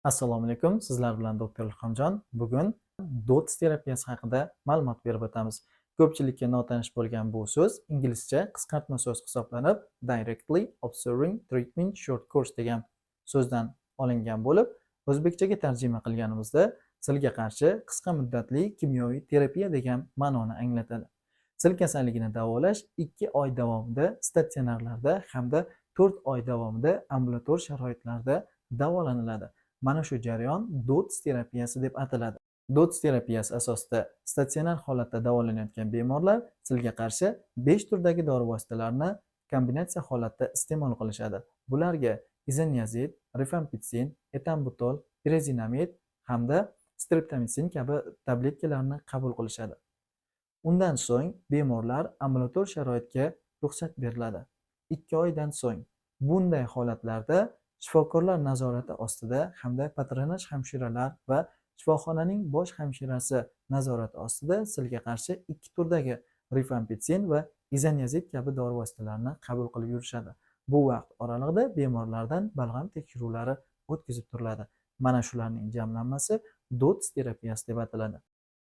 Assalomu alaykum. Sizlar bilan doktor Ilhomjon. Bugun dots terapiyasi haqida ma'lumot berib o'tamiz. Ko'pchilikka notanish bo'lgan bu so'z inglizcha qisqartma so'z hisoblanib, Directly Observing Treatment Short Course degan so'zdan olingan bo'lib, o'zbekchaga tarjima qilganimizda silga qarshi qisqa muddatli kimyoviy terapiya degan ma'noni anglatadi. Sil kasalligini davolash 2 oy davomida statsionarlarda hamda 4 oy davomida ambulator sharoitlarda davolaniladi. Mana shu jarayon dots terapiyasi deb ataladi. Dots terapiyasi asosida statsionar holatda davolanayotgan bemorlar silga qarshi 5 turdagi dori vositalarini kombinatsiya holatda iste'mol qilishadi. Bularga izoniazid, rifampitsin, etambutol, pirezinamid hamda streptomycin kabi tabletkalarni qabul qilishadi. Undan so'ng bemorlar ambulator sharoitga ruxsat beriladi. 2 oydan so'ng bunday holatlarda shifokorlar nazorati ostida hamda patronaj hamshiralar va shifoxonaning bosh hamshirasi nazorati ostida silga qarshi 2 turdagi rifampitsin va izoniazid kabi dori vositalarini qabul qilib yurishadi. Bu vaqt oralig'ida bemorlardan balg'am tekshiruvlari o'tkazib turiladi. Mana shularning jamlanmasi dots terapiyasi deb ataladi.